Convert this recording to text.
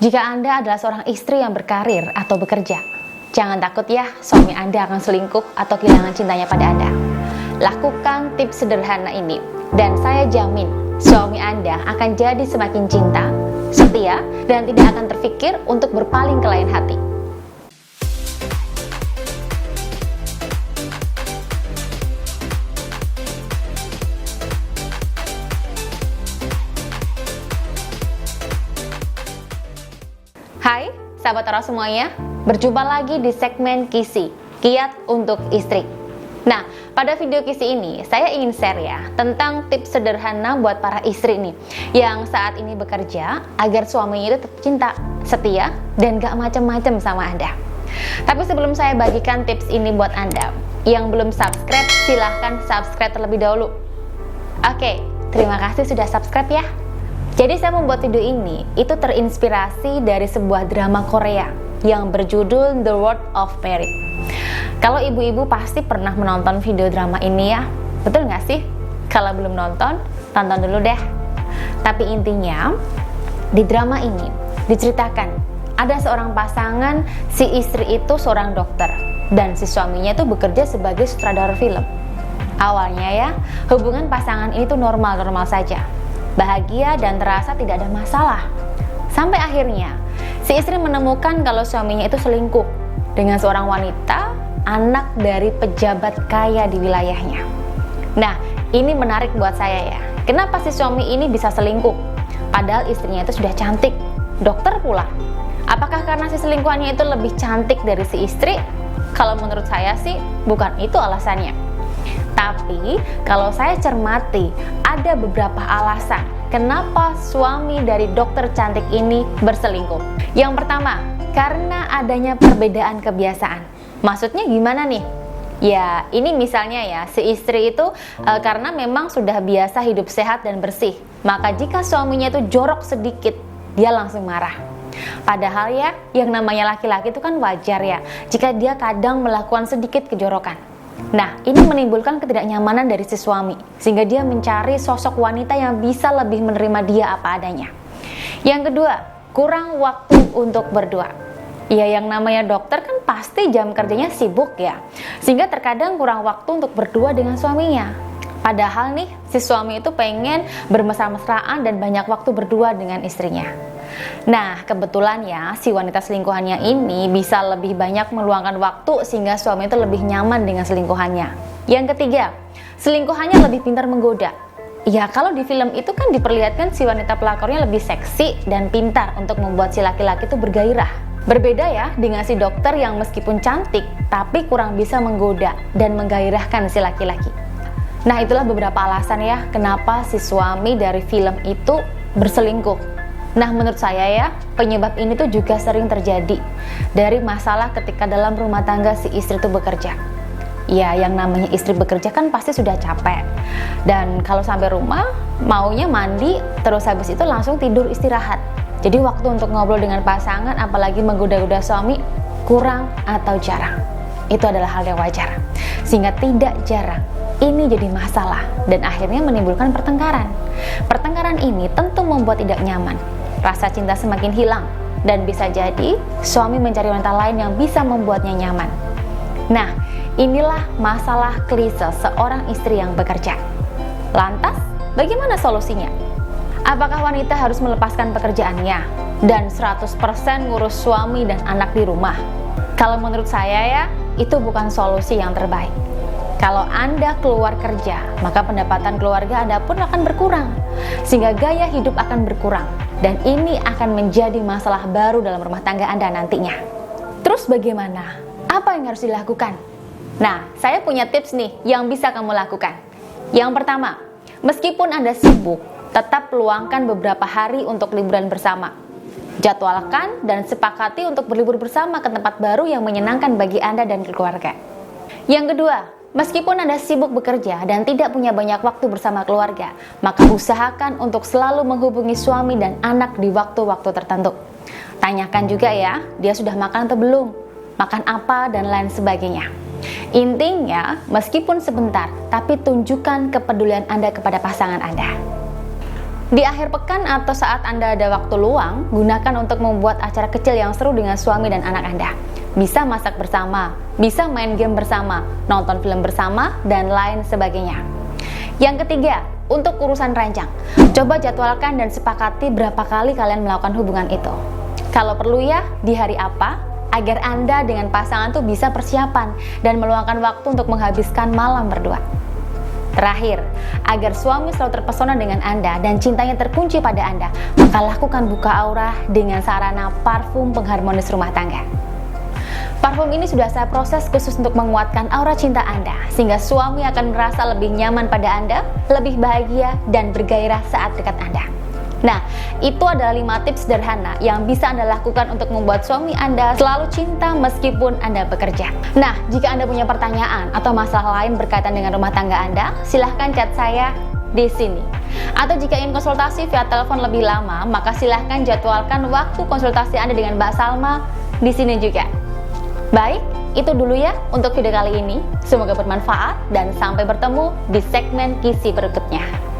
Jika Anda adalah seorang istri yang berkarir atau bekerja, jangan takut ya suami Anda akan selingkuh atau kehilangan cintanya pada Anda. Lakukan tips sederhana ini, dan saya jamin suami Anda akan jadi semakin cinta, setia, dan tidak akan terfikir untuk berpaling ke lain hati. Hai, sahabat Tara semuanya, berjumpa lagi di segmen Kisi, Kiat untuk Istri. Nah, pada video Kisi ini, saya ingin share ya, tentang tips sederhana buat para istri nih, yang saat ini bekerja, agar suaminya itu tetap cinta, setia, dan gak macem-macem sama Anda. Tapi sebelum saya bagikan tips ini buat Anda, yang belum subscribe, silahkan subscribe terlebih dahulu. Oke, terima kasih sudah subscribe ya. Jadi saya membuat video ini itu terinspirasi dari sebuah drama Korea yang berjudul The World of Married. Kalau ibu-ibu pasti pernah menonton video drama ini ya, betul nggak sih? Kalau belum nonton, tonton dulu deh. Tapi intinya, di drama ini diceritakan ada seorang pasangan, si istri itu seorang dokter dan si suaminya itu bekerja sebagai sutradara film. Awalnya ya, hubungan pasangan ini tuh normal-normal saja, bahagia dan terasa tidak ada masalah. Sampai akhirnya si istri menemukan kalau suaminya itu selingkuh dengan seorang wanita, anak dari pejabat kaya di wilayahnya. Nah, ini menarik buat saya ya. Kenapa si suami ini bisa selingkuh? Padahal istrinya itu sudah cantik, dokter pula. Apakah karena si selingkuhannya itu lebih cantik dari si istri? Kalau menurut saya sih bukan itu alasannya. Tapi kalau saya cermati, ada beberapa alasan kenapa suami dari dokter cantik ini berselingkuh. Yang pertama, karena adanya perbedaan kebiasaan. Maksudnya gimana nih? Ya, ini misalnya ya, si istri itu karena memang sudah biasa hidup sehat dan bersih, maka jika suaminya itu jorok sedikit, dia langsung marah. Padahal ya, yang namanya laki-laki itu kan wajar ya, jika dia kadang melakukan sedikit kejorokan. Nah, ini menimbulkan ketidaknyamanan dari si suami, sehingga dia mencari sosok wanita yang bisa lebih menerima dia apa adanya. Yang kedua, kurang waktu untuk berdua. Ya, yang namanya dokter kan pasti jam kerjanya sibuk ya, sehingga terkadang kurang waktu untuk berdua dengan suaminya. Padahal nih, si suami itu pengen bermesra-mesraan dan banyak waktu berdua dengan istrinya. Nah, kebetulan ya, si wanita selingkuhannya ini bisa lebih banyak meluangkan waktu sehingga suami itu lebih nyaman dengan selingkuhannya. Yang ketiga, selingkuhannya lebih pintar menggoda. Ya, kalau di film itu kan diperlihatkan si wanita pelakornya lebih seksi dan pintar untuk membuat si laki-laki itu bergairah. Berbeda ya dengan si dokter yang meskipun cantik, tapi kurang bisa menggoda dan menggairahkan si laki-laki. Nah, itulah beberapa alasan ya, kenapa si suami dari film itu berselingkuh. Nah, menurut saya ya, penyebab ini tuh juga sering terjadi dari masalah ketika dalam rumah tangga si istri tuh bekerja. Ya, yang namanya istri bekerja kan pasti sudah capek. Dan kalau sampai rumah, maunya mandi, terus habis itu langsung tidur istirahat. Jadi waktu untuk ngobrol dengan pasangan, apalagi menggoda-goda suami, kurang atau jarang. Itu adalah hal yang wajar. Sehingga tidak jarang ini jadi masalah dan akhirnya menimbulkan pertengkaran. Pertengkaran ini tentu membuat tidak nyaman. Rasa cinta semakin hilang dan bisa jadi suami mencari wanita lain yang bisa membuatnya nyaman. Nah, inilah masalah klise seorang istri yang bekerja. Lantas, bagaimana solusinya? Apakah wanita harus melepaskan pekerjaannya dan 100% ngurus suami dan anak di rumah? Kalau menurut saya ya, itu bukan solusi yang terbaik. Kalau Anda keluar kerja, maka pendapatan keluarga Anda pun akan berkurang, sehingga gaya hidup akan berkurang, dan ini akan menjadi masalah baru dalam rumah tangga Anda nantinya. Terus bagaimana? Apa yang harus dilakukan? Nah, saya punya tips nih yang bisa kamu lakukan. Yang pertama, meskipun Anda sibuk, tetap luangkan beberapa hari untuk liburan bersama. Jadwalkan dan sepakati untuk berlibur bersama ke tempat baru yang menyenangkan bagi Anda dan keluarga. Yang kedua, meskipun Anda sibuk bekerja dan tidak punya banyak waktu bersama keluarga, maka usahakan untuk selalu menghubungi suami dan anak di waktu-waktu tertentu. Tanyakan juga ya, dia sudah makan atau belum, makan apa, dan lain sebagainya. Intinya, meskipun sebentar, tapi tunjukkan kepedulian Anda kepada pasangan Anda. Di akhir pekan atau saat Anda ada waktu luang, gunakan untuk membuat acara kecil yang seru dengan suami dan anak Anda. Bisa masak bersama, bisa main game bersama, nonton film bersama, dan lain sebagainya. Yang ketiga, untuk urusan ranjang, coba jadwalkan dan sepakati berapa kali kalian melakukan hubungan itu. Kalau perlu ya, di hari apa, agar Anda dengan pasangan tuh bisa persiapan dan meluangkan waktu untuk menghabiskan malam berdua. Terakhir, agar suami selalu terpesona dengan Anda dan cintanya terkunci pada Anda, maka lakukan buka aura dengan sarana parfum pengharmonis rumah tangga. Parfum ini sudah saya proses khusus untuk menguatkan aura cinta Anda, sehingga suami akan merasa lebih nyaman pada Anda, lebih bahagia, dan bergairah saat dekat Anda. Nah, itu adalah 5 tips sederhana yang bisa Anda lakukan untuk membuat suami Anda selalu cinta meskipun Anda bekerja. Nah, jika Anda punya pertanyaan atau masalah lain berkaitan dengan rumah tangga Anda, silahkan chat saya di sini. Atau jika ingin konsultasi via telepon lebih lama, maka silahkan jadwalkan waktu konsultasi Anda dengan Mbak Salma di sini juga. Baik, itu dulu ya untuk video kali ini. Semoga bermanfaat dan sampai bertemu di segmen Kisi berikutnya.